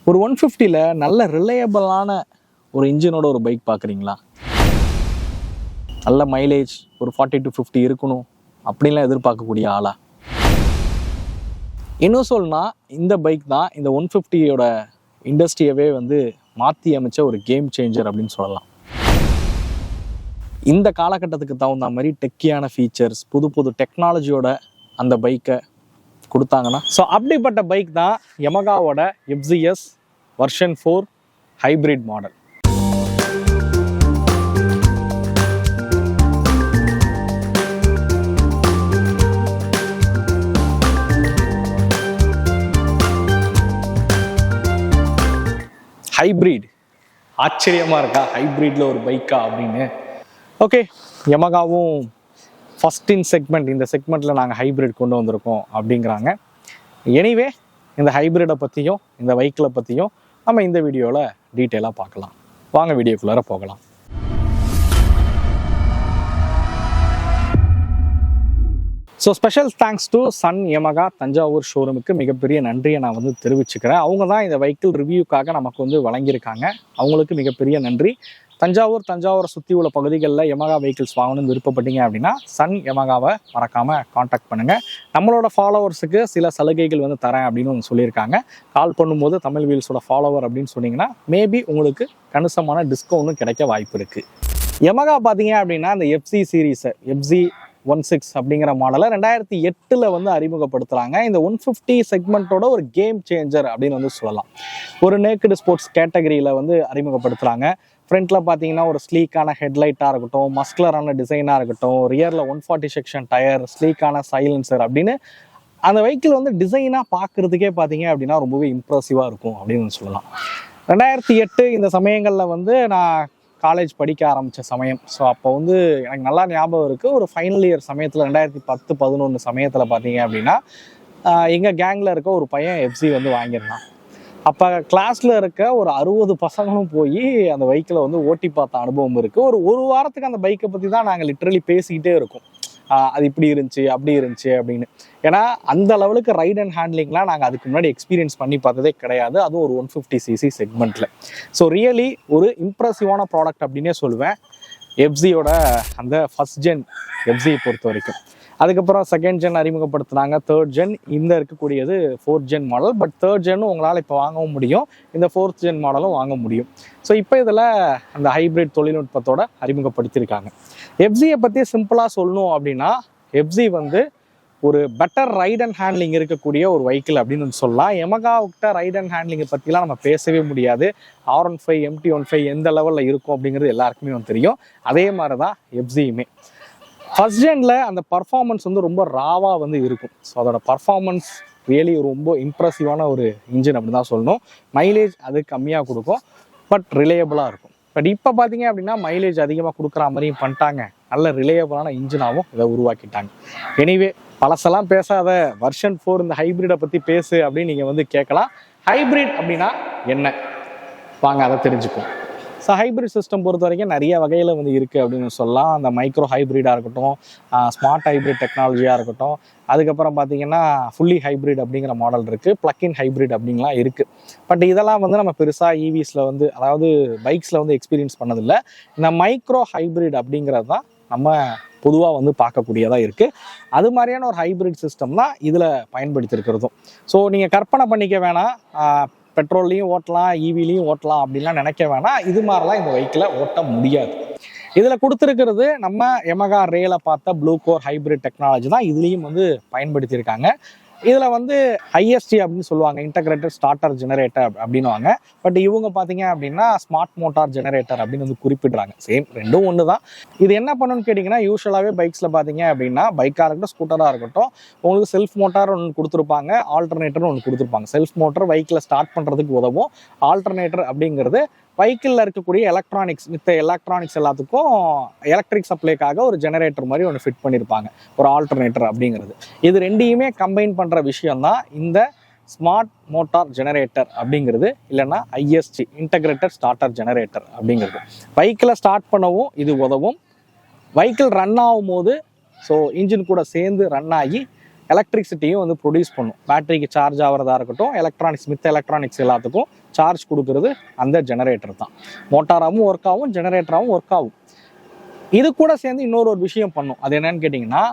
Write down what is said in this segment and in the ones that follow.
ஒரு 150ல நல்ல ரிலையபிளான ஒரு இன்ஜினோட ஒரு பைக் பார்க்குறீங்களா? நல்ல மைலேஜ் ஒரு 40 to 50 இருக்கணும் அப்படின்லாம் எதிர்பார்க்கக்கூடிய ஆளா? இன்னும் சொல்லணும்னா இந்த பைக் தான் இந்த 150யோட இண்டஸ்ட்ரியவே வந்து மாற்றி அமைச்ச ஒரு கேம் சேஞ்சர் அப்படின்னு சொல்லலாம். இந்த காலகட்டத்துக்கு தகுந்த மாதிரி டெக்கியான ஃபீச்சர்ஸ், புது புது டெக்னாலஜியோட அந்த பைக்கை கொடுத்தாங்கன்னா, ஸோ அப்படிப்பட்ட பைக் தான் யமகாவோட FZS version 4 hybrid model. Hybrid ஆச்சரியமாக இருக்கா? ஹைப்ரிட்ல ஒரு பைக்கா அப்படின்னு. ஓகே, யமகாவும் ஃபஸ்ட் இன் செக்மெண்ட், இந்த செக்மெண்ட்டில் நாங்கள் ஹைப்ரிட் கொண்டு வந்திருக்கோம் அப்படிங்கிறாங்க. எனிவே இந்த ஹைப்ரிடை பற்றியும் இந்த பைக்கில் பற்றியும் நம்ம இந்த வீடியோவில் டீட்டெயிலாக பார்க்கலாம். வாங்க வீடியோக்குள்ளார போகலாம். So special thanks to Sun Yamaha Thanjavur ஷோரூமுக்கு மிகப்பெரிய நன்றியை நான் வந்து தெரிவிச்சுக்கிறேன். அவங்க தான் இந்த வெஹிக்கிள் ரிவ்யூக்காக நமக்கு வந்து வழங்கியிருக்காங்க. அவங்களுக்கு மிகப்பெரிய நன்றி. தஞ்சாவூரை சுற்றி உள்ள பகுதிகளில் யமகா வெஹிக்கிள்ஸ் வாங்கணும்னு விருப்பப்பட்டீங்க அப்படின்னா சன் யமகாவை மறக்காமல் காண்டாக்ட் பண்ணுங்கள். நம்மளோட ஃபாலோவர்ஸுக்கு சில சலுகைகள் வந்து தரேன் அப்படின்னு சொல்லியிருக்காங்க. கால் பண்ணும்போது தமிழ் வீல்ஸோட ஃபாலோவர் அப்படின்னு சொன்னீங்கன்னா மேபி உங்களுக்கு கணிசமான டிஸ்கவுண்ட்டும் கிடைக்க வாய்ப்பு இருக்குது. யமகா பார்த்தீங்க அப்படின்னா இந்த FZ சீரீஸை FZ16 அப்படிங்கிற மாடலை 2008 வந்து அறிமுகப்படுத்துகிறாங்க. இந்த 150 செக்மெண்ட்டோட ஒரு கேம் சேஞ்சர் அப்படின்னு வந்து சொல்லலாம். ஒரு நேக்கடு ஸ்போர்ட்ஸ் கேட்டகரியில் வந்து அறிமுகப்படுத்துகிறாங்க. ஃப்ரண்ட்டில் பார்த்தீங்கன்னா ஒரு ஸ்லீக்கான ஹெட்லைட்டாக இருக்கட்டும், மஸ்குலரான டிசைனாக இருக்கட்டும், ரியரில் 140 செக்ஷன் டயர், ஸ்லீக்கான சைலன்சர் அப்படின்னு அந்த வெஹிக்கிள் வந்து டிசைனாக பார்க்குறதுக்கே பார்த்தீங்க அப்படின்னா ரொம்பவே இம்ப்ரெசிவாக இருக்கும் அப்படின்னு சொல்லலாம். 2008 இந்த சமயங்களில் வந்து நான் காலேஜ் படிக்க ஆரம்பித்த சமயம். ஸோ அப்போ வந்து எனக்கு நல்லா ஞாபகம் இருக்குது. ஒரு ஃபைனல் இயர் சமயத்தில் 2010-11 சமயத்தில் பார்த்தீங்க அப்படின்னா எங்கள் கேங்கில் இருக்க ஒரு பையன் FZ வந்து வாங்கியிருந்தான். அப்போ கிளாஸில் இருக்க ஒரு 60 பசங்களும் போய் அந்த பைக்கில் வந்து ஓட்டி பார்த்த அனுபவம் இருக்குது. ஒரு வாரத்துக்கு அந்த பைக்கை பற்றி தான் நாங்கள் லிட்ரலி பேசிக்கிட்டே இருக்கோம். அது இப்படி இருந்துச்சு, அப்படி இருந்துச்சு அப்படின்னு. ஏன்னா அந்த லெவலுக்கு ரைட் அண்ட் ஹேண்ட்லிங்லாம் நாங்கள் அதுக்கு முன்னாடி எக்ஸ்பீரியன்ஸ் பண்ணி பார்த்ததே கிடையாது. அதுவும் ஒரு 150cc செக்மெண்ட்டில். ஸோ ரியலி ஒரு இம்ப்ரெசிவான ப்ராடக்ட் அப்படின்னே சொல்லுவேன் FZயோட அந்த ஃபஸ்ட் ஜென் FZ பொறுத்த வரைக்கும். அதுக்கப்புறம் செகண்ட் ஜென் அறிமுகப்படுத்தினாங்க, தேர்ட் ஜென், இந்த இருக்கக்கூடியது 4th gen model. But third ஜென்னும் உங்களால் இப்போ வாங்கவும் முடியும், இந்த 4th ஜென் மாடலும் வாங்க முடியும். ஸோ இப்போ இதில் அந்த ஹைப்ரிட் தொழில்நுட்பத்தோட அறிமுகப்படுத்தியிருக்காங்க. FZயை பற்றி சிம்பிளாக சொல்லணும் அப்படின்னா FZ வந்து ஒரு பெட்டர் ரைட் அண்ட் ஹேண்ட்லிங் இருக்கக்கூடிய ஒரு வெஹிக்கிள் அப்படின்னு சொல்லலாம். யமகாவுக்கிட்ட ரைட் அண்ட் ஹேண்ட்லிங்கை பற்றிலாம் நம்ம பேசவே முடியாது. R15 MT15 எந்த லெவலில் இருக்கும் அப்படிங்கிறது எல்லாருக்குமே தெரியும். அதே மாதிரி தான் FZயுமே. ஃபர்ஸ்ட் ஜென்ல அந்த பர்ஃபார்மன்ஸ் வந்து ரொம்ப ராவாக வந்து இருக்கும். ஸோ அதோட பர்ஃபார்மன்ஸ் ரியலி ரொம்ப இம்ப்ரெசிவான ஒரு இன்ஜின் அப்படின்னு தான் சொல்லணும். மைலேஜ் அது கம்மியாக கொடுக்கும், பட் ரிலையபிளாக இருக்கும். பட் இப்போ பார்த்தீங்க அப்படின்னா மைலேஜ் அதிகமாக கொடுக்குற மாதிரியும் பண்ணிட்டாங்க, நல்ல ரிலையபிளான இன்ஜினாகவும் இதை உருவாக்கிட்டாங்க. எனிவே பழசெல்லாம் பேசாத வெர்ஷன் 4 இந்த ஹைப்ரிடை பற்றி பேசு அப்படின்னு நீங்கள் வந்து கேட்கலாம். ஹைப்ரிட் அப்படின்னா என்ன, வாங்க அதை தெரிஞ்சுக்குவோம். ஸோ ஹைப்ரிட் சிஸ்டம் பொறுத்த வரைக்கும் நிறைய வகையில் வந்து இருக்குது அப்படின்னு சொல்லலாம். அந்த மைக்ரோ ஹைப்ரிடாக இருக்கட்டும், ஸ்மார்ட் ஹைப்ரிட் டெக்னாலஜியாக இருக்கட்டும், அதுக்கப்புறம் பார்த்தீங்கன்னா ஃபுல்லி ஹைப்ரிட் அப்படிங்கிற மாடல் இருக்குது, ப்ளக்இன் ஹைப்ரிட் அப்படிங்கலாம் இருக்குது. பட் இதெல்லாம் வந்து நம்ம பெருசாக EVஸில் வந்து, அதாவது பைக்ஸில் வந்து எக்ஸ்பீரியன்ஸ் பண்ணதில்லை. இந்த மைக்ரோ ஹைப்ரிட் அப்படிங்கிறது தான் நம்ம பொதுவாக வந்து பார்க்கக்கூடியதாக இருக்குது. அது மாதிரியான ஒரு ஹைப்ரிட் சிஸ்டம் தான் இதில் பயன்படுத்தியிருக்கிறதும். ஸோ நீங்கள் கற்பனை பண்ணிக்க வேணாம், பெட்ரோல்லையும் ஓட்டலாம், EVலையும் ஓட்டலாம் அப்படின்லாம் நினைக்க வேணாம். இது மாதிரிலாம் இந்த வெஹிக்கிளை ஓட்ட முடியாது. இதில் கொடுத்துருக்கிறது நம்ம யமகா ரேல பார்த்த ப்ளூ கோர் ஹைப்ரிட் டெக்னாலஜி தான் இதுலேயும் வந்து பயன்படுத்தியிருக்காங்க. இதில் வந்து IST அப்படின்னு சொல்லுவாங்க, இன்டகிரேட்டட் ஸ்டார்டர் ஜெனரேட்டர் அப்படின்னுவாங்க. பட் இவங்க பார்த்தீங்க அப்படின்னா ஸ்மார்ட் மோட்டார் ஜெனரேட்டர் அப்படின்னு வந்து குறிப்பிடுறாங்க. சேம், ரெண்டும் ஒன்று தான். இது என்ன பண்ணணும்னு கேட்டிங்கன்னா, யூஸ்வலாகவே பைக்ஸில் பார்த்தீங்க அப்படின்னா பைக்காக இருக்கட்டும் ஸ்கூட்டராக இருக்கட்டும், உங்களுக்கு செல்ஃப் மோட்டார் ஒன்று கொடுத்துருப்பாங்க, ஆல்டர்னேட்டர் ஒன்று கொடுத்துருப்பாங்க. செல்ஃப் மோட்டர் பைக்கில் ஸ்டார்ட் பண்ணுறதுக்கு உதவும். ஆல்டர்னேட்டர் அப்படிங்கிறது பைக்கில் இருக்கக்கூடிய எலக்ட்ரானிக்ஸ், மித்த எலக்ட்ரானிக்ஸ் எல்லாத்துக்கும் எலக்ட்ரிக் சப்ளைக்காக ஒரு ஜெனரேட்டர் மாதிரி ஒன்று ஃபிட் பண்ணியிருப்பாங்க, ஒரு ஆல்டர்னேட்டர் அப்படிங்கிறது. இது ரெண்டையுமே கம்பைன் பண்ணுற விஷயம்தான் இந்த ஸ்மார்ட் மோட்டார் ஜெனரேட்டர் அப்படிங்கிறது, இல்லைன்னா IST இன்டகிரேட்டட் ஸ்டார்டர் ஜெனரேட்டர் அப்படிங்கிறது. பைக்கில் ஸ்டார்ட் பண்ணவும் இது உதவும். பைக்கில் ரன் ஆகும் போது ஸோ இன்ஜின் கூட சேர்ந்து ரன் ஆகி எலக்ட்ரிசிட்டியும் வந்து ப்ரொடியூஸ் பண்ணும். பேட்டரிக்கு சார்ஜ் ஆகிறதா இருக்கட்டும், எலக்ட்ரானிக்ஸ் மித்த எலக்ட்ரானிக்ஸ் எல்லாத்துக்கும் சார்ஜ் கொடுக்கறது அந்த ஜெனரேட்டர் தான். மோட்டாராகவும் ஒர்க் ஆகும், ஜெனரேட்டராகவும் ஒர்க் ஆகும். இது கூட சேர்ந்து இன்னொரு விஷயம் பண்ணும். அது என்னன்னு கேட்டிங்கன்னா,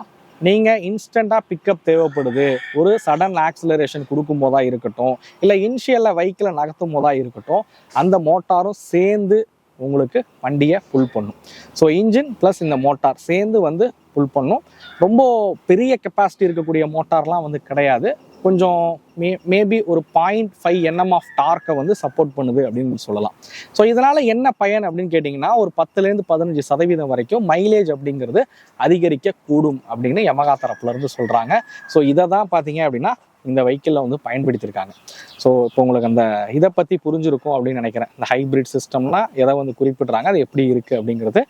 நீங்கள் இன்ஸ்டண்ட்டாக பிக்கப் தேவைப்படுது, ஒரு சடன் ஆக்சிலரேஷன் கொடுக்கும் போதா இருக்கட்டும், இல்லை இனிஷியலில் வெஹிக்கிளை நகர்த்தும் போதா இருக்கட்டும், அந்த மோட்டாரும் சேர்ந்து உங்களுக்கு வண்டியை புல் பண்ணும். ஸோ இன்ஜின் ப்ளஸ் இந்த மோட்டார் சேர்ந்து வந்து புல் பண்ணும். ரொம்ப பெரிய கெப்பாசிட்டி இருக்கக்கூடிய மோட்டார்லாம் வந்து கிடையாது. கொஞ்சம் மேபி ஒரு 0.5 Nm ஆஃப் டார்க்கை வந்து சப்போர்ட் பண்ணுது அப்படின்னு சொல்லலாம். ஸோ இதனால் என்ன பயன் அப்படின்னு கேட்டிங்கன்னா, ஒரு 10லேருந்து 15% வரைக்கும் மைலேஜ் அப்படிங்கிறது அதிகரிக்கக்கூடும் அப்படின்னு யமகா தரப்புலேருந்து சொல்கிறாங்க. ஸோ இதை தான் பார்த்தீங்க அப்படின்னா இந்த வெஹிக்கிளில் வந்து பயன்படுத்தியிருக்காங்க. ஸோ இப்போ உங்களுக்கு அந்த இதை பற்றி புரிஞ்சிருக்கும் அப்படின்னு நினைக்கிறேன். இந்த ஹைப்ரிட் சிஸ்டம்லாம் எதை வந்து குறிப்பிட்றாங்க, அது எப்படி இருக்குது அப்படிங்கிறது.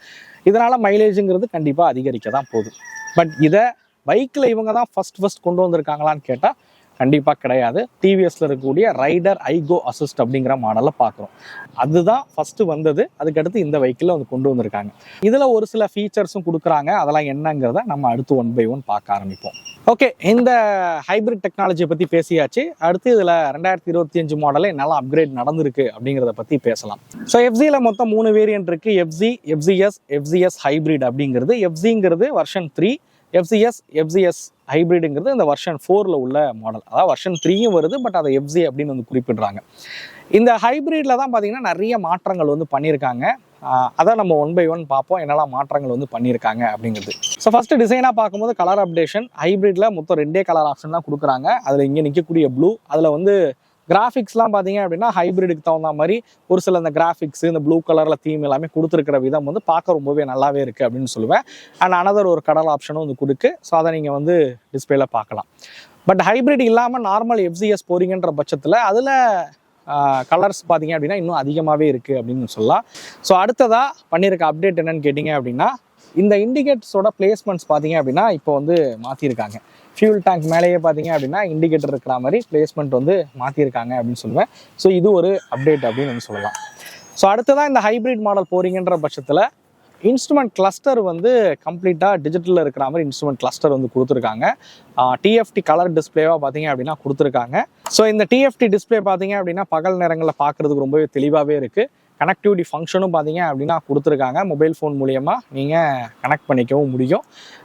இதனால் மைலேஜுங்கிறது கண்டிப்பாக அதிகரிக்க தான் போகுது. பட் இதை பைக்கில் இவங்க தான் ஃபஸ்ட் கொண்டு வந்திருக்காங்களான்னு கேட்டால் கண்டிப்பாக கிடையாது. டிவிஎஸ்ல இருக்கக்கூடிய ரைடர் ஐகோ அசிஸ்ட் அப்படிங்கிற மாடலில் பார்க்குறோம். அதுதான் ஃபஸ்ட்டு வந்தது. அதுக்கடுத்து இந்த வெஹிக்கிளில் வந்து கொண்டு வந்திருக்காங்க. இதில் ஒரு சில ஃபீச்சர்ஸும் கொடுக்குறாங்க. அதெல்லாம் என்னங்கிறத நம்ம அடுத்து 1 by 1 பார்க்க ஆரம்பிப்போம். ஓகே, இந்த ஹைப்ரிட் டெக்னாலஜியை பற்றி பேசியாச்சு. அடுத்து இதில் 2025 மாடலில் என்னெல்லாம் அப்கிரேட் நடந்திருக்கு அப்படிங்கிறத பற்றி பேசலாம். ஸோ எஃப்சியில் மொத்தம் 3 வேரியன்ட் இருக்குது. எஃப்சி, எஃப்சிஎஸ் ஹைப்ரிட் அப்படிங்கிறது. எஃப்சிங்கிறது வெர்ஷன் 3, எஃப்சிஎஸ் ஹைப்ரிடுங்கிறது இந்த வெர்ஷன் 4ல் உள்ள மாடல். அதாவது வெர்ஷன் 3யும் வருது, பட் அதை எஃப்சி அப்படின்னு வந்து குறிப்பிடுறாங்க. இந்த ஹைப்ரிட்ல தான் பார்த்தீங்கன்னா நிறைய மாற்றங்கள் வந்து பண்ணியிருக்காங்க. அதை நம்ம 1 by 1 பார்ப்போம், என்னெல்லாம் மாற்றங்கள் வந்து பண்ணியிருக்காங்க அப்படிங்கிறது. ஸோ ஃபஸ்ட்டு டிசைனாக பார்க்கும்போது கலர் அப்டேஷன். ஹைப்ரிட்ல மொத்தம் 2 கலர் ஆப்ஷன் தான் கொடுக்குறாங்க. அதில் இங்கே நிற்கக்கூடிய ப்ளூ, அதில் வந்து கிராஃபிக்ஸ்லாம் பார்த்தீங்க அப்படின்னா ஹைப்ரிடுக்கு தகுந்த மாதிரி ஒரு சில இந்த கிராஃபிக்ஸ், இந்த ப்ளூ கலரில் தீம் எல்லாமே கொடுத்துருக்கிற விதம் வந்து பார்க்க ரொம்பவே நல்லாவே இருக்குது அப்படின்னு சொல்லுவேன். அண்ட் அனதர் ஒரு கலர் ஆப்ஷனும் வந்து கொடுக்கு. ஸோ அதை நீங்கள் வந்து டிஸ்பிளேல பார்க்கலாம். பட் ஹைப்ரிட் இல்லாமல் நார்மல் எஃப்சிஎஸ் போறீங்கன்ற பட்சத்தில் அதில் கலர்ஸ் பார்த்தீங்க அப்படின்னா இன்னும் அதிகமாகவே இருக்குது அப்படின்னு சொல்லலாம். ஸோ அடுத்ததாக பண்ணியிருக்க அப்டேட் என்னன்னு கேட்டிங்க அப்படின்னா, இந்த இண்டிகேட்டர்ஸோட பிளேஸ்மெண்ட்ஸ் பார்த்தீங்க அப்படின்னா இப்போ வந்து மாற்றிருக்காங்க. ஃபியூல் டேங்க் மேலேயே பார்த்தீங்க அப்படின்னா இண்டிகேட்டர் இருக்கிற மாதிரி பிளேஸ்மெண்ட் வந்து மாற்றிருக்காங்க அப்படின்னு சொல்லுவேன். ஸோ இது ஒரு அப்டேட் அப்படின்னு வந்து சொல்லலாம். ஸோ அடுத்ததான் இந்த ஹைப்ரிட் மாடல் போறீங்கன்ற பட்சத்தில் இன்ஸ்ட்ருமெண்ட் கிளஸ்டர் வந்து கம்ப்ளீட்டாக டிஜிட்டலில் இருக்கிற மாதிரி இன்ஸ்ட்ருமெண்ட் கிளஸ்டர் வந்து கொடுத்துருக்காங்க. டிஎஃப்டி கலர் டிஸ்பிளேவாக பார்த்தீங்க அப்படின்னா கொடுத்துருக்காங்க. ஸோ இந்த டிஎஃப்டி டிஸ்பிளே பார்த்தீங்க அப்படின்னா பகல் நேரங்களில் பார்க்குறதுக்கு ரொம்பவே தெளிவாகவே இருக்குது. கனெக்டிவிட்டி ஃபங்க்ஷனும் பார்த்தீங்க அப்படின்னா கொடுத்துருக்காங்க. மொபைல் ஃபோன் மூலியமாக நீங்கள் கனெக்ட் பண்ணிக்கவும் முடியும்.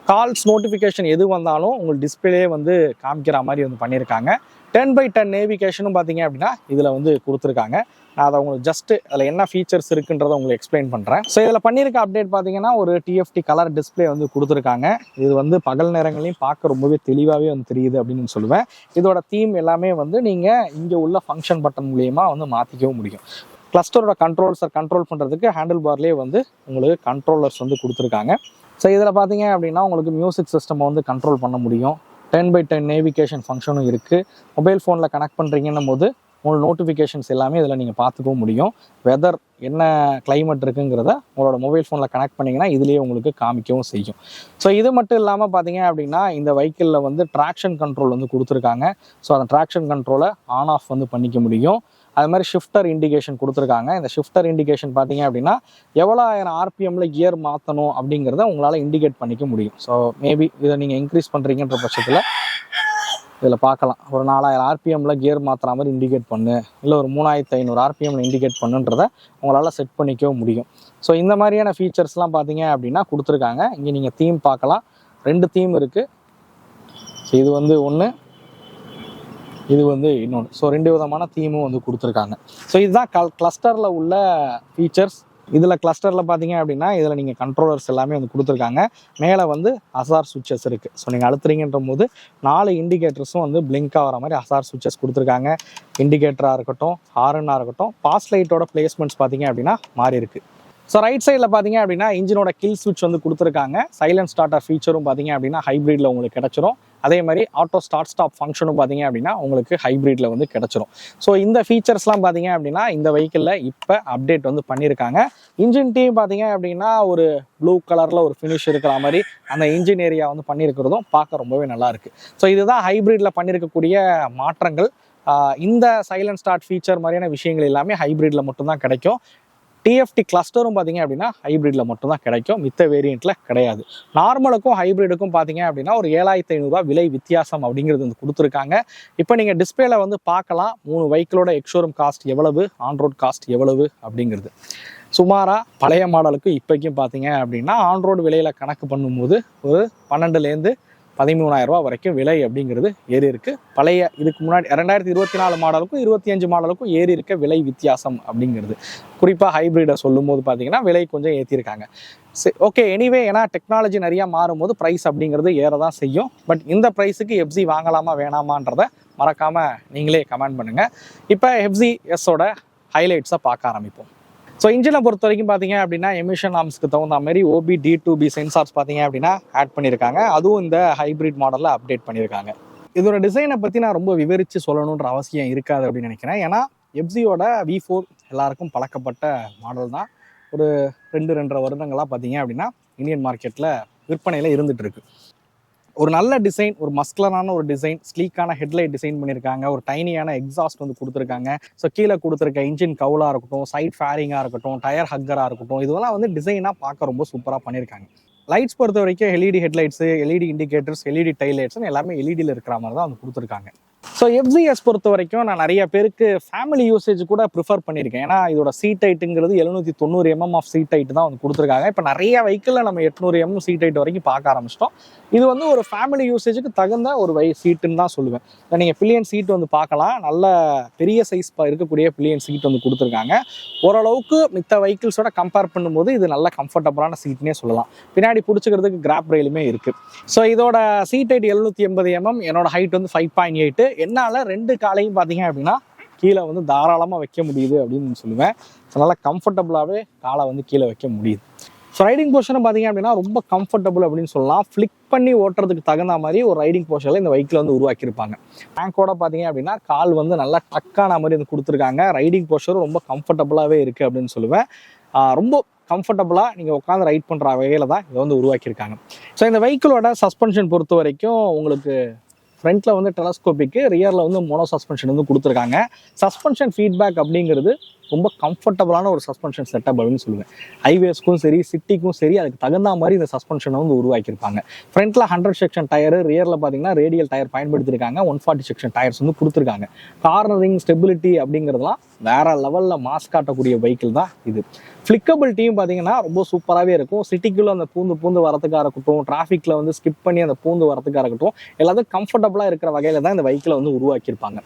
கால்ஸ் நோட்டிஃபிகேஷன் எது வந்தாலும் உங்களுக்கு டிஸ்பிளே வந்து காமிக்கிற மாதிரி வந்து பண்ணியிருக்காங்க. 10x10 நேவிகேஷனும் பார்த்தீங்க அப்படின்னா இதில் வந்து கொடுத்துருக்காங்க. நான் அதை உங்களுக்கு ஜஸ்ட்டு அதில் என்ன ஃபீச்சர்ஸ் இருக்குன்றதை உங்களுக்கு எக்ஸ்பிளைன் பண்ணுறேன். ஸோ இதில் பண்ணியிருக்க அப்டேட் பார்த்தீங்கன்னா ஒரு டிஎஃப்டி கலர் டிஸ்பிளே வந்து கொடுத்துருக்காங்க. இது வந்து பகல் நேரங்களையும் பார்க்க ரொம்பவே தெளிவாகவே வந்து தெரியுது அப்படின்னு சொல்லுவேன். இதோட தீம் எல்லாமே வந்து நீங்கள் இங்கே உள்ள ஃபங்க்ஷன் பட்டன் மூலியமாக வந்து மாற்றிக்கவும் முடியும். கிளஸ்டரோட கண்ட்ரோல்ஸை கண்ட்ரோல் பண்ணுறதுக்கு ஹேண்டில் பார்லேயே வந்து உங்களுக்கு கண்ட்ரோலர்ஸ் வந்து கொடுத்துருக்காங்க. ஸோ இதில் பார்த்தீங்க அப்படின்னா உங்களுக்கு மியூசிக் சிஸ்டம் வந்து கண்ட்ரோல் பண்ண முடியும். 10x10 நேவிகேஷன் ஃபங்க்ஷனும் இருக்குது. மொபைல் ஃபோனில் கனெக்ட் பண்ணுறீங்கன்னும் போது உங்களுக்கு நோட்டிஃபிகேஷன்ஸ் எல்லாமே இதில் நீங்கள் பார்த்துக்கவும் முடியும். வெதர் என்ன கிளைமேட் இருக்குங்கிறத உங்களோட மொபைல் ஃபோனில் கனெக்ட் பண்ணிங்கன்னா இதுலேயே உங்களுக்கு காமிக்கவும் செய்யும். ஸோ இது மட்டும் இல்லாமல் பார்த்தீங்க அப்படின்னா இந்த வெஹிக்கிளில் வந்து ட்ராக்ஷன் கண்ட்ரோல் வந்து கொடுத்துருக்காங்க. ஸோ அந்த ட்ராக்ஷன் கண்ட்ரோலை ஆன் ஆஃப் வந்து பண்ணிக்க முடியும். அது மாதிரி ஷிஃப்டர் இண்டிகேஷன் கொடுத்துருக்காங்க. இந்த ஷிஃப்டர் இண்டிகேஷன் பார்த்தீங்க அப்படின்னா எவ்வளோ 1000 RPMல கியர் மாற்றணும் அப்படிங்கிறத உங்களால் இண்டிகேட் பண்ணிக்க முடியும். ஸோ மேபி இதை நீங்கள் இன்க்ரீஸ் பண்ணுறீங்கன்ற பட்சத்தில் இதில் பார்க்கலாம். ஒரு 4000 RPMல கியர் மாற்றுற மாதிரி இண்டிகேட் பண்ணு, இல்லை ஒரு 3500 RPMல இண்டிகேட் பண்ணுன்றதை உங்களால் செட் பண்ணிக்கவும் முடியும். ஸோ இந்த மாதிரியான ஃபீச்சர்ஸ்லாம் பார்த்தீங்க அப்படின்னா கொடுத்துருக்காங்க. இங்கே நீங்கள் தீம் பார்க்கலாம். 2 தீம் இருக்குது. ஸோ இது வந்து ஒன்று, இது வந்து இன்னொன்று. ஸோ 2 விதமான தீமும் வந்து கொடுத்துருக்காங்க. ஸோ இதுதான் கிளஸ்டரில் உள்ள ஃபீச்சர்ஸ். இதில் கிளஸ்டரில் பார்த்தீங்க அப்படின்னா இதில் நீங்கள் கண்ட்ரோலர்ஸ் எல்லாமே வந்து கொடுத்துருக்காங்க. மேலே வந்து ஹசார் சுவிட்சஸ் இருக்குது. ஸோ நீங்கள் அழுத்துறீங்கன்ற போது 4 இண்டிகேட்டர்ஸும் வந்து பிளிங்க் ஆகிற மாதிரி ஹசார் சுவிட்சஸ் கொடுத்துருக்காங்க. இண்டிகேட்டராக இருக்கட்டும், ஹாரனாக இருக்கட்டும், பாஸ் லைட்டோட பிளேஸ்மெண்ட்ஸ் பார்த்தீங்க அப்படின்னா மாறி இருக்குது. ஸோ ரைட் சைடில் பார்த்தீங்க அப்படின்னா இன்ஜினோட கில் ஸ்விட்ச் வந்து கொடுத்துருக்காங்க. சைலண்ட் ஸ்டார்டர் ஃபீச்சரும் பார்த்தீங்க அப்படின்னா ஹைப்ரிட்டில் உங்களுக்கு கிடச்சிரும். அதே மாதிரி ஆட்டோ ஸ்டார்ட் ஸ்டாப் ஃபங்க்ஷனும் பார்த்தீங்க அப்படின்னா உங்களுக்கு ஹைப்ரிட்டில் வந்து கிடச்சிரும். ஸோ இந்த ஃபீச்சர்ஸ்லாம் பார்த்தீங்க அப்படின்னா இந்த வெஹிக்கிளில் இப்போ அப்டேட் வந்து பண்ணியிருக்காங்க. இன்ஜின் டீம் பார்த்தீங்க அப்படின்னா ஒரு ப்ளூ கலரில் ஒரு ஃபினிஷ் இருக்கிற மாதிரி அந்த இன்ஜின் ஏரியா வந்து பண்ணியிருக்கிறதும் பார்க்க ரொம்பவே நல்லாயிருக்கு. ஸோ இதுதான் ஹைப்ரிட்டில் பண்ணியிருக்கக்கூடிய மாற்றங்கள். இந்த சைலண்ட் ஸ்டார்ட் ஃபீச்சர் மாதிரியான விஷயங்கள் எல்லாமே ஹைப்ரிட்டில் மட்டும்தான் கிடைக்கும். டிஎஃப்டி கிளஸ்டரும் பார்த்தீங்க அப்படின்னா ஹைப்ரிட்ல மட்டும் தான் கிடைக்கும், மித்த வேரியண்ட்ல கிடையாது. நார்மலுக்கும் ஹைப்ரிடுக்கும் பார்த்தீங்க அப்படின்னா ஒரு 7500 விலை வித்தியாசம் அப்படிங்கிறது வந்து கொடுத்துருக்காங்க. இப்போ நீங்கள் டிஸ்பிளேல வந்து பார்க்கலாம் 3 வெஹிக்கிளோட எக்ஷோரூம் காஸ்ட் எவ்வளவு, ஆன்ரோட் காஸ்ட் எவ்வளவு அப்படிங்கிறது. சுமாராக பழைய மாடலுக்கும் இப்போக்கும் பார்த்தீங்க அப்படின்னா ஆன்ரோடு விலையில் கணக்கு பண்ணும்போது ஒரு 12லேருந்து 13,000 வரைக்கும் விலை அப்படிங்கிறது ஏறி இருக்கு. பழைய இதுக்கு முன்னாடி 2024 மாடலுக்கும் 25 மாடலுக்கும் ஏறி இருக்க விலை வித்தியாசம் அப்படிங்கிறது. குறிப்பாக ஹைப்ரிடை சொல்லும் போது பார்த்தீங்கன்னா விலை கொஞ்சம் ஏற்றிருக்காங்க. சரி, ஓகே, எனிவே ஏன்னா டெக்னாலஜி நிறையா மாறும்போது ப்ரைஸ் அப்படிங்கிறது ஏற தான் செய்யும். பட் இந்த ப்ரைஸுக்கு எஃப்சி வாங்கலாமா வேணாமான்றதை மறக்காமல் நீங்களே கமெண்ட் பண்ணுங்கள். இப்போ எஃப்சி எஸ்ஸோட ஹைலைட்ஸை பார்க்க ஆரம்பிப்போம். ஸோ இன்ஜினை பொறுத்த வரைக்கும் பார்த்தீங்க அப்படின்னா எமிஷன் நார்ம்ஸ்க்கு தகுந்த மாதிரி OBD2B சென்சார்ஸ் பார்த்தீங்க அப்படின்னா ஆட் பண்ணியிருக்காங்க. அதுவும் இந்த ஹைப்ரிட் மாடலில் அப்டேட் பண்ணியிருக்காங்க. இதோட டிசைனை பற்றி நான் ரொம்ப விவரித்து சொல்லணுன்ற அவசியம் இருக்காது அப்படின்னு நினைக்கிறேன். ஏன்னா எஃப்சியோட V4 எல்லாருக்கும் பழக்கப்பட்ட மாடல் தான். ஒரு 2-2.5 வருடங்களாக பார்த்தீங்க அப்படின்னா இந்தியன் மார்க்கெட்டில் விற்பனையில் இருந்துகிட்டு இருக்கு. ஒரு நல்ல டிசைன், ஒரு மஸ்குலரான ஒரு டிசைன், ஸ்லீக்கான ஹெட்லைட் டிசைன் பண்ணியிருக்காங்க, ஒரு டைனியான எக்ஸாஸ்ட் வந்து கொடுத்துருக்காங்க. ஸோ கீழே கொடுத்துருக்க இன்ஜின் கவுலாக இருக்கட்டும், சைட் ஃபேரிங்காக இருக்கட்டும், டயர் ஹக்கராக இருக்கட்டும், இதெல்லாம் வந்து டிசைனாக பார்க்க ரொம்ப சூப்பராக பண்ணியிருக்காங்க. லைட்ஸ் பொறுத்த வரைக்கும் LED headlights, LED indicators, LED tail லைட்ஸ்னு எல்லாமே LEDயில் இருக்கிற மாதிரி தான் வந்து கொடுத்துருக்காங்க. ஸோ FZS பொறுத்த வரைக்கும் நான் நிறைய பேருக்கு ஃபேமிலி யூசேஜ் கூட ப்ரிஃபர் பண்ணியிருக்கேன். ஏன்னா இதோட சீட் ஹைட்டுங்கிறது 790 mm ஆஃப் சீட் ஹைட் தான் வந்து கொடுத்துருக்காங்க. இப்போ நிறைய வெஹிக்கிளில் நம்ம 800 mm சீட் ஹைட் வரைக்கும் பார்க்க ஆரம்பிச்சிட்டோம். இது வந்து ஒரு ஃபேமிலி யூசேஜுக்கு தகுந்த ஒரு சீட்டுன்னு தான் சொல்லுவேன். நீங்கள் பில்லியன் சீட் வந்து பார்க்கலாம், நல்ல பெரிய சைஸ் இருக்கக்கூடிய பில்லியன் சீட் வந்து கொடுத்துருக்காங்க. ஓரளவுக்கு மித்த வெஹிக்கிள்ஸோட கம்பேர் பண்ணும்போது இது நல்ல கம்ஃபர்டபுளான சீட்னே சொல்லலாம். பின்னாடி பிடிச்சிக்கிறதுக்கு கிராப் ரெயிலுமே இருக்குது. ஸோ இதோட சீட் ஹைட் 780 mm, என்னோட ஹைட் வந்து 5.8. என்னால் 2 காலையும் பார்த்தீங்க அப்படின்னா கீழே வந்து தாராளமாக வைக்க முடியுது அப்படின்னு சொல்லுவேன். ஸோ நல்லா கம்ஃபர்டபுளாகவே காலை வந்து கீழே வைக்க முடியுது. ஸோ ரைடிங் போர்ஷனை பார்த்தீங்க அப்படின்னா ரொம்ப கம்ஃபர்டபுள் அப்படின்னு சொல்லலாம். ஃப்ளிக் பண்ணி ஓட்டுறதுக்கு தகுந்த மாதிரி ஒரு ரைடிங் போர்ஷனில் இந்த வெஹிக்கிள் வந்து உருவாக்கியிருப்பாங்க. டேங்கோட பார்த்தீங்க அப்படின்னா கால் வந்து நல்லா டக்கான மாதிரி வந்து கொடுத்துருக்காங்க. ரைடிங் போர்ஷரும் ரொம்ப கம்ஃபர்டபுளாகவே இருக்குது அப்படின்னு சொல்லுவேன். ரொம்ப கம்ஃபர்டபுளாக நீங்கள் உட்காந்து ரைட் பண்ணுற வகையில் தான் இதை வந்து உருவாக்கியிருக்காங்க. ஸோ இந்த வெஹிக்கிளோட சஸ்பென்ஷன் பொறுத்த வரைக்கும் உங்களுக்கு ஃப்ரண்ட்டில் வந்து டெலஸ்கோபிக்கு, ரியரில் வந்து மோனோ சஸ்பென்ஷன் வந்து கொடுத்துருக்காங்க. சஸ்பென்ஷன் ஃபீட்பேக் அப்படிங்கிறது ரொம்ப கம்ஃபர்டபுளான ஒரு சஸ்பென்ஷன் செட்டப் அப்படின்னு சொல்லுவேன். ஹைவேஸ்க்கும் சரி, சிட்டிக்கும் சரி, அதுக்கு தகுந்த மாதிரி இந்த சஸ்பென்ஷனை வந்து உருவாக்கியிருப்பாங்க. ஃப்ரண்ட்டில் 100 செக்ஷன் டயரு, ரியரில் பார்த்தீங்கன்னா ரேடியல் டயர் பயன்படுத்தியிருக்காங்க. 140 செக்ஷன் டயர்ஸ் வந்து கொடுத்துருக்காங்க. கார்னரிங், ஸ்டெபிலிட்டி அப்படிங்கிறதுலாம் வேற லெவலில் மாஸ் காட்டக்கூடிய வெஹிக்கிள் தான் இது. ஃப்ளிக்கபிலிட்டியும் பார்த்தீங்கன்னா ரொம்ப சூப்பராகவே இருக்கும். சிட்டிக்குள்ளே அந்த பூந்து வரதுக்காக இருக்கட்டும், டிராஃபிக்கில் வந்து ஸ்கிப் பண்ணி அந்த பூந்து வரதுக்காக இருக்கட்டும், எல்லாத்துக்கும் கம்ஃபர்டபுளாக இருக்கிற வகையில் தான் இந்த வெஹிக்கிளை வந்து உருவாக்கியிருப்பாங்க.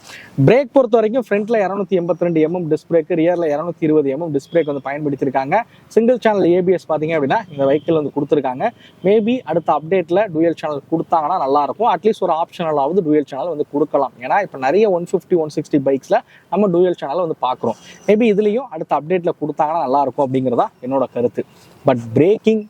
பிரேக் பொறுத்த வரைக்கும் ஃப்ரண்ட்டில் 282 mm டிஸ்க் பிரேக், ரியரில் 220 mm டிஸ்க் பிரேக் வந்து பயன்படுத்தியிருக்காங்க. சிங்கிள் சேனல் ABS பார்த்தீங்க அப்படின்னா இந்த வெஹிக்கிள் வந்து கொடுத்துருக்காங்க. மேபி அடுத்த அப்டேட்டில் டூயல் சேனல் கொடுத்தாங்கன்னா நல்லாயிருக்கும். அட்லீஸ்ட் ஒரு ஆப்ஷனலாவது டூயல் சேனல் வந்து கொடுக்கலாம். ஏன்னா இப்போ நிறைய 150, 160 பைக்ஸில் நம்ம டூயல் சேனல் வந்து பார்க்குறோம். மேபி இதுலேயும் அடுத்த அப்டேட்டில் கொடுத்தாங்கன்னா நல்லாயிருக்கும் அப்படிங்கிறதா என்னோட கருத்து. பட் பிரேக்கிங்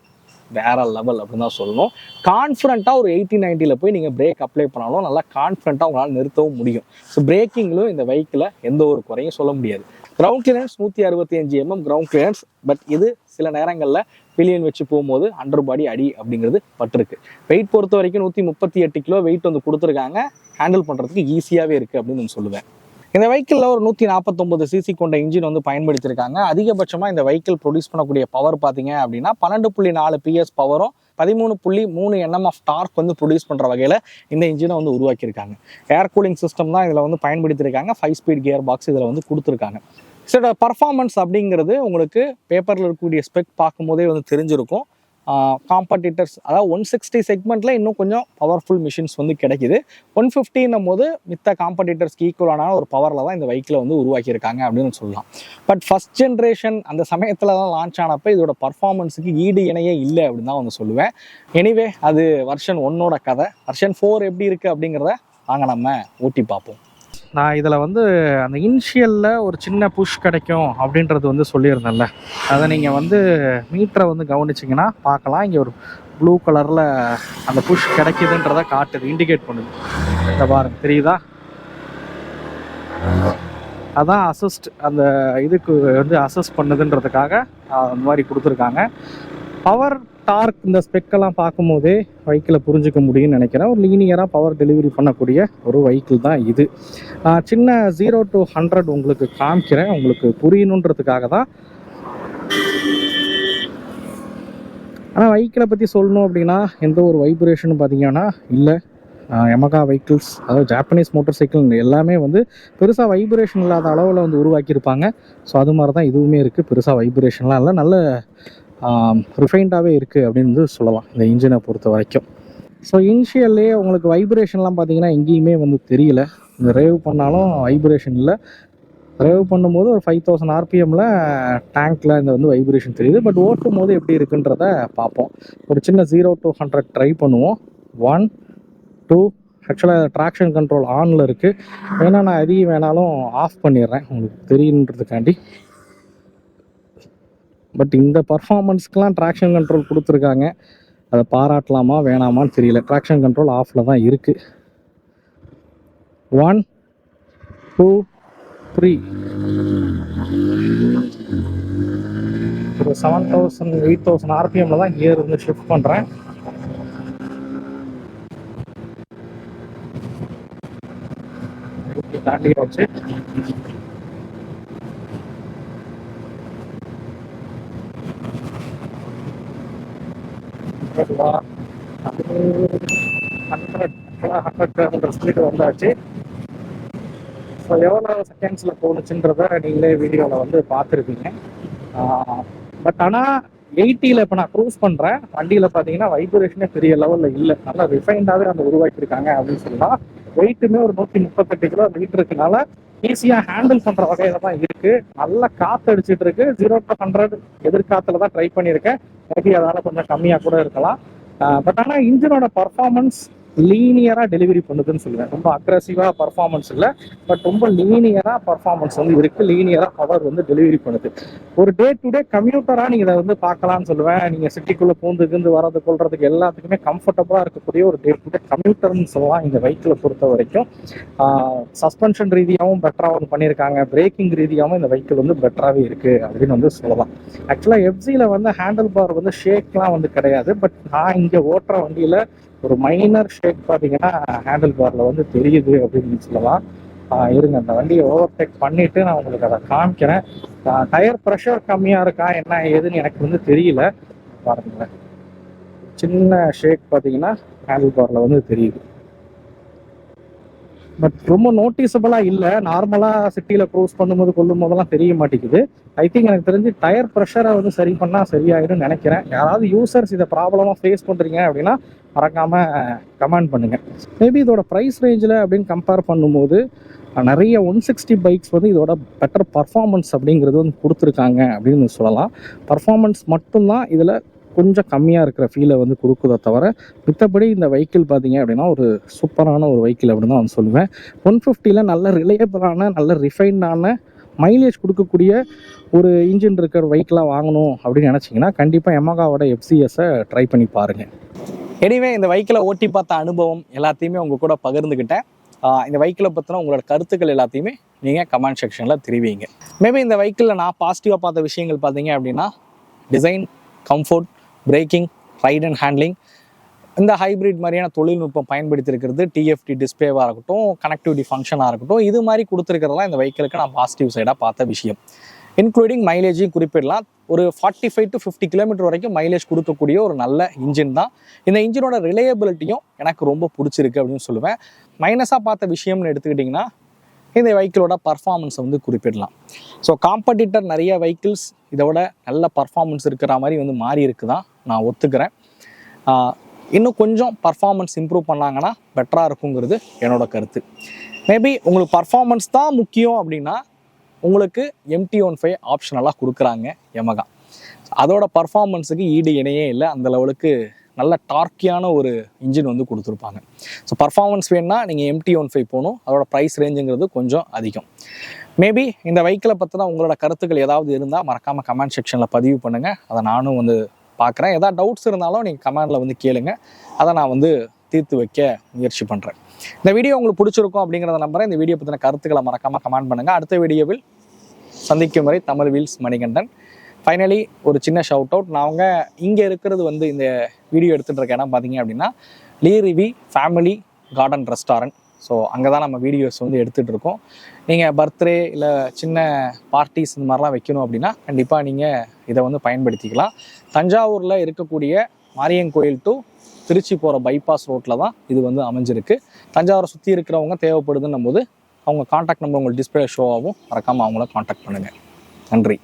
வேற லெவல் அப்படின்னு தான் சொல்லணும். கான்ஃபிடண்ட்டாக ஒரு 80-90 போய் நீங்கள் பிரேக் அப்ளை பண்ணாலும் நல்லா கான்ஃபிடண்ட்டாக உங்களால் நிறுத்தவும் முடியும். ஸோ பிரேக்கிங்லும் இந்த வெஹிக்கிளை எந்த ஒரு குறையும் சொல்ல முடியாது. Ground clearance 165 mm ground clearance. But இது சில நேரங்களில் பில்லியன் வச்சு போகும்போது அண்டர் பாடி அடி அப்படிங்கிறது பட்டிருக்கு. வெயிட் பொறுத்த வரைக்கும் 138 கிலோ வெயிட் வந்து கொடுத்துருக்காங்க. ஹேண்டில் பண்ணுறதுக்கு ஈஸியாகவே இருக்குது அப்படின்னு நான் சொல்லுவேன். இந்த வெஹிக்கிளில் ஒரு 149 cc கொண்ட இன்ஜின் வந்து பயன்படுத்தியிருக்காங்க. அதிகபட்சமாக இந்த வெஹிக்கிள் ப்ரொடியூஸ் பண்ணக்கூடிய பவர் பார்த்தீங்க அப்படின்னா 12.4 PS பவரும் 13.3 Nm ஆஃப் டார்க் வந்து ப்ரொடியூஸ் பண்ணுற வகையில் இந்த இன்ஜினை வந்து உருவாக்கியிருக்காங்க. ஏர் கூலிங் சிஸ்டம் தான் இதில் வந்து பயன்படுத்தியிருக்காங்க. 5 ஸ்பீட் கியர் பாக்ஸ் இதில் வந்து கொடுத்துருக்காங்க. இதோட பர்ஃபார்மன்ஸ் அப்படிங்கிறது உங்களுக்கு பேப்பரில் இருக்கக்கூடிய ஸ்பெக் பார்க்கும்போதே வந்து தெரிஞ்சிருக்கும். காம்படிட்டர்ஸ் அதாவது 160 செக்மெண்ட்டில் இன்னும் கொஞ்சம் பவர்ஃபுல் மிஷின்ஸ் வந்து கிடைக்குது. 150 போது மித்த காம்படிட்டர்ஸ்க்கு ஈக்குவலான ஒரு பவரில் தான் இந்த வெஹிக்கிளை வந்து உருவாக்கியிருக்காங்க அப்படின்னு சொல்லலாம். பட் ஃபர்ஸ்ட் ஜென்ரேஷன் அந்த சமயத்தில் தான் லான்ச் ஆனப்போ இதோட பர்ஃபார்மன்ஸுக்கு ஈடு இணையே இல்லை அப்படின்னு தான் வந்து சொல்லுவேன். எனிவே அது வெர்ஷன் 1 கதை. வெர்ஷன் 4 எப்படி இருக்குது அப்படிங்கிறத வாங்க நம்ம ஓட்டி பார்ப்போம். நான் இதில் வந்து அந்த இனிஷியலில் ஒரு சின்ன புஷ் கிடைக்கும் அப்படின்றது வந்து சொல்லியிருந்தேன்ல, அதை நீங்கள் வந்து மீட்டரை வந்து கவனிச்சிங்கன்னா பார்க்கலாம். இங்கே ஒரு ப்ளூ கலரில் அந்த புஷ் கிடைக்குதுன்றதை காட்டுது, இண்டிகேட் பண்ணுது. இந்த பாருங்க, தெரியுதா? அதான் அசிஸ்ட், அந்த இதுக்கு வந்து அசிஸ்ட் பண்ணுதுன்றதுக்காக அந்த மாதிரி கொடுத்துருக்காங்க. பவர் டார்க் இந்த ஸ்பெக்கெல்லாம் பார்க்கும்போதே வெஹிக்கிளை புரிஞ்சிக்க முடியும்னு நினைக்கிறேன். ஒரு லீனியராக பவர் டெலிவரி பண்ணக்கூடிய ஒரு வெஹிக்கிள் தான் இது. சின்ன 0 to 100 உங்களுக்கு காமிக்கிறேன், உங்களுக்கு புரியணுன்றதுக்காக தான். ஆனால் வெஹிக்கிளை பற்றி சொல்லணும் அப்படின்னா எந்த ஒரு வைப்ரேஷனும் பார்த்தீங்கன்னா இல்லை. யமகா வெஹிக்கிள்ஸ், அதாவது ஜாப்பனீஸ் மோட்டார் சைக்கிள் எல்லாமே வந்து பெருசாக வைப்ரேஷன் இல்லாத அளவில் வந்து உருவாக்கியிருப்பாங்க. ஸோ அது மாதிரி தான் இதுவுமே இருக்குது. பெருசாக வைப்ரேஷன்லாம் இல்லை, நல்ல ரிஃபைன்டாகவே இருக்குது அப்படின்னு வந்து சொல்லலாம் இந்த இன்ஜினை பொறுத்த வரைக்கும். ஸோ இனிஷியல்லே உங்களுக்கு வைப்ரேஷன்லாம் பார்த்தீங்கன்னா எங்கேயுமே வந்து தெரியல. இந்த ரேவ் பண்ணாலும் வைப்ரேஷன் இல்லை. ரேவ் பண்ணும்போது ஒரு 5000 RPMல டேங்க்கில் இந்த வந்து வைப்ரேஷன் தெரியுது. பட் ஓட்டும் போது எப்படி இருக்குன்றத பார்ப்போம். ஒரு சின்ன 0 to 100 ட்ரை பண்ணுவோம். 1 2. ஆக்சுவலாக ட்ராக்ஷன் கண்ட்ரோல் ஆனில் இருக்குது. ஏன்னா நான் எதையும் வேணாலும் ஆஃப் பண்ணிடுறேன் உங்களுக்கு தெரியுன்றதுக்காண்டி. பட் இந்த பர்ஃபார்மன்ஸ்க்கெலாம் ட்ராக்ஷன் கண்ட்ரோல் கொடுத்துருக்காங்க. அதை பாராட்டலாமா வேணாமான்னு தெரியல. ட்ராக்ஷன் கண்ட்ரோல் ஆஃபில் தான் இருக்குது. 1 2 3. ஒரு 7000 8000 RPMல தான் கியர் வந்து ஷிஃப்ட் பண்ணுறேன். தாண்டி வச்சு ஸ்பீடு வந்தாச்சு. ஸோ எவ்வளோ செகண்ட்ஸில் போணுச்சுன்றத நீங்களே வீடியோவில் வந்து பார்த்துருப்பீங்க. பட் ஆனால் 80ல் இப்போ நான் க்ரூஸ் பண்ணுறேன். வண்டியில் பார்த்தீங்கன்னா வைப்ரேஷனே பெரிய லெவலில் இல்லை. நல்லா ரிஃபைண்டாகவே அந்த உருவாக்கியிருக்காங்க அப்படின்னு சொல்லலாம். வெயிட்டுமே ஒரு 138 கிலோ வெயிட் இருக்கனால ஈஸியாக ஹேண்டில் பண்ணுற வகையில் தான் இருக்குது. நல்லா காற்று அடிச்சுட்டு இருக்கு. 0 to 100 எதிர்காத்துல தான் ட்ரை பண்ணியிருக்கேன். மேபி அதனால் கொஞ்சம் கம்மியாக கூட இருக்கலாம். பட் ஆனால் இன்ஜினோட பர்ஃபார்மன்ஸ் லீனியராக டெலிவரி பண்ணுதுன்னு சொல்லுவேன். ரொம்ப அக்ரெசிவாக பர்ஃபார்மன்ஸ் இல்லை, பட் ரொம்ப லீனியராக பர்ஃபார்மன்ஸ் வந்து இருக்குது. லீனியராக பவர் வந்து டெலிவரி பண்ணுது. ஒரு டே டு டே கம்யூட்டராக நீங்கள் இதை வந்து பார்க்கலான்னு சொல்லுவேன். நீங்கள் சிட்டிக்குள்ளே பூந்துக்கு வரது கொள்றதுக்கு எல்லாத்துக்குமே கம்ஃபர்டபுளாக இருக்கக்கூடிய ஒரு டே டு டே கம்யூட்டர்னு சொல்லலாம் இந்த வெஹிக்கிளை பொறுத்த வரைக்கும். சஸ்பென்ஷன் ரீதியாகவும் பெட்டராகவும் பண்ணியிருக்காங்க. பிரேக்கிங் ரீதியாகவும் இந்த வெஹிக்கிள் வந்து பெட்டராகவே இருக்குது அப்படின்னு வந்து சொல்லலாம். ஆக்சுவலாக எஃப்சியில் வந்து ஹேண்டில் பார் வந்து ஷேக்லாம் வந்து கிடையாது. பட் நான் இங்கே ஓட்டுற வண்டியில் ஒரு மைனர் ஷேக் பார்த்தீங்கன்னா ஹேண்டில் பாரில் வந்து தெரியுது அப்படின்னு சொல்லலாம். இருங்க, அந்த வண்டியை ஓவர்டேக் பண்ணிவிட்டு நான் உங்களுக்கு அதை காமிக்கிறேன். டயர் ப்ரெஷர் கம்மியாக இருக்கா என்ன ஏதுன்னு எனக்கு வந்து தெரியல. பாருங்களேன், சின்ன ஷேக் பார்த்தீங்கன்னா ஹேண்டில் பாரில் வந்து தெரியுது. பட் ரொம்ப நோட்டீஸபிளாக இல்லை. நார்மலாக சிட்டியில் க்ரூஸ் பண்ணும்போது கொள்ளும் போதெல்லாம் தெரிய மாட்டேங்குது. ஐ திங்க் எனக்கு தெரிஞ்சு டயர் ப்ரெஷரை வந்து சரி பண்ணால் சரியாயிடும் நினைக்கிறேன். யாராவது யூசர்ஸ் இதை ப்ராப்ளமாக ஃபேஸ் பண்ணுறீங்க அப்படின்னா மறக்காமல் கமெண்ட் பண்ணுங்கள். மேபி இதோட ப்ரைஸ் ரேஞ்சில் அப்படின்னு கம்பேர் பண்ணும்போது நிறைய 160 பைக்ஸ் வந்து இதோட பெட்டர் பர்ஃபார்மன்ஸ் அப்படிங்கிறது வந்து கொடுத்துருக்காங்க அப்படின்னு சொல்லலாம். பர்ஃபார்மன்ஸ் மட்டும்தான் இதில் கொஞ்சம் கம்மியாக இருக்கிற ஃபீலை வந்து கொடுக்குதோ தவிர மித்தபடி இந்த வெஹிக்கிள் பார்த்தீங்க அப்படின்னா ஒரு சூப்பரான ஒரு வெஹிக்கிள் அப்படின்னு தான் வந்து சொல்லுவேன். 150ல் நல்ல ரிலையபிளான நல்ல ரிஃபைண்டான மைலேஜ் கொடுக்கக்கூடிய ஒரு இன்ஜின் இருக்கிற வெஹிக்கிளாக வாங்கணும் அப்படின்னு நினச்சிங்கன்னா கண்டிப்பாக யமகாவோட FCSை ட்ரை பண்ணி பாருங்கள். எனிவே இந்த வெஹிக்கிளை ஓட்டி பார்த்த அனுபவம் எல்லாத்தையுமே உங்கள் கூட பகிர்ந்துக்கிட்டேன். இந்த வெஹிக்கிளை பற்றின உங்களோட கருத்துக்கள் எல்லாத்தையுமே நீங்கள் கமெண்ட் செக்ஷனில் தெரிவிங்க. மேபி இந்த வெஹிக்கிளில் நான் பாசிட்டிவாக பார்த்த விஷயங்கள் பார்த்தீங்க அப்படின்னா design, comfort, braking, ride and handling, இந்த ஹைப்ரிட் மாதிரியான தொழில்நுட்பம் பயன்படுத்தியிருக்கிறது, TFT டிஸ்பிளேவாக இருக்கட்டும், கனெக்டிவிட்டி ஃபங்க்ஷனாக இருக்கட்டும், இது மாதிரி கொடுத்துருக்கிறதுலாம் இந்த வெஹிக்கிளுக்கு நான் பாசிட்டிவ் சைடாக பார்த்த விஷயம். இன்க்ளூடிங் மைலேஜையும் குறிப்பிடலாம். ஒரு 45 to 50 கிலோமீட்டர் வரைக்கும் மைலேஜ் கொடுக்கக்கூடிய ஒரு நல்ல இன்ஜின் தான். இந்த இன்ஜினோட ரிலையபிலிட்டியும் எனக்கு ரொம்ப பிடிச்சிருக்கு அப்படின்னு சொல்லுவேன். மைனஸாக பார்த்த விஷயம்னு எடுத்துக்கிட்டிங்கன்னா இந்த வெஹிக்கிளோட பர்ஃபார்மன்ஸை வந்து குறிப்பிடலாம். ஸோ காம்படிட்டர் நிறைய வெஹிக்கிள்ஸ் இதோட நல்ல பர்ஃபார்மன்ஸ் இருக்கிற மாதிரி வந்து மாறி இருக்கு தான் நான் ஒத்துக்கிறேன். இன்னும் கொஞ்சம் பர்ஃபார்மன்ஸ் இம்ப்ரூவ் பண்ணாங்கன்னா பெட்டராக இருக்குங்கிறது என்னோட கருத்து. மேபி உங்களுக்கு பர்ஃபார்மன்ஸ் தான் முக்கியம் அப்படின்னா உங்களுக்கு MT-15 ஆப்ஷனலாக கொடுக்குறாங்க யமகா. அதோட பர்ஃபார்மன்ஸுக்கு ஈடு இணையே இல்லை. அந்த லெவலுக்கு நல்ல டார்க்கியான ஒரு இன்ஜின் வந்து கொடுத்துருப்பாங்க. ஸோ பர்ஃபார்மன்ஸ் வேணுன்னா நீங்கள் MT-15 போகணும். அதோட ப்ரைஸ் ரேஞ்சுங்கிறது கொஞ்சம் அதிகம். மேபி இந்த வெஹிக்கிளை பற்றின உங்களோட கருத்துக்கள் ஏதாவது இருந்தால் மறக்காமல் கமெண்ட் செக்ஷனில் பதிவு பண்ணுங்கள். அதை நானும் வந்து பார்க்குறேன். ஏதாவது டவுட்ஸ் இருந்தாலும் நீங்கள் கமெண்டில் வந்து கேளுங்க. அதை நான் வந்து தீர்த்து வைக்க முயற்சி பண்ணுறேன். இந்த வீடியோ உங்களுக்கு பிடிச்சிருக்கும் அப்படிங்கிறத நம்புறேன். இந்த வீடியோ பற்றின கருத்துக்களை மறக்காமல் கமெண்ட் பண்ணுங்கள். அடுத்த வீடியோவில் சந்திக்கும் வரை தமிழ் வீல்ஸ் மணிகண்டன். ஃபைனலி ஒரு சின்ன ஷவுட் அவுட். நான் இங்கே இருக்கிறது வந்து இந்த வீடியோ எடுத்துகிட்டு இருக்க இடம் பார்த்தீங்க அப்படின்னா லீரிவி ஃபேமிலி கார்டன் ரெஸ்டாரண்ட். ஸோ அங்கே தான் நம்ம வீடியோஸ் வந்து எடுத்துகிட்டு இருக்கோம். நீங்கள் பர்த்டே இல்லை சின்ன பார்ட்டிஸ் இந்த மாதிரிலாம் வைக்கணும் அப்படின்னா கண்டிப்பாக நீங்கள் இதை வந்து பயன்படுத்திக்கலாம். தஞ்சாவூரில் இருக்கக்கூடிய மாரியன் கோயில் டு திருச்சி போகிற பைபாஸ் ரோட்டில் தான் இது வந்து அமைஞ்சிருக்கு. தஞ்சாவூரை சுற்றி இருக்கிறவங்க தேவைப்படுதுன்னும் போது அவங்க காண்டாக்ட் நம்பர் உங்களுக்கு டிஸ்பிளே ஷோ ஆகும். மறக்காமல் அவங்கள காண்டாக்ட் பண்ணுங்கள். நன்றி.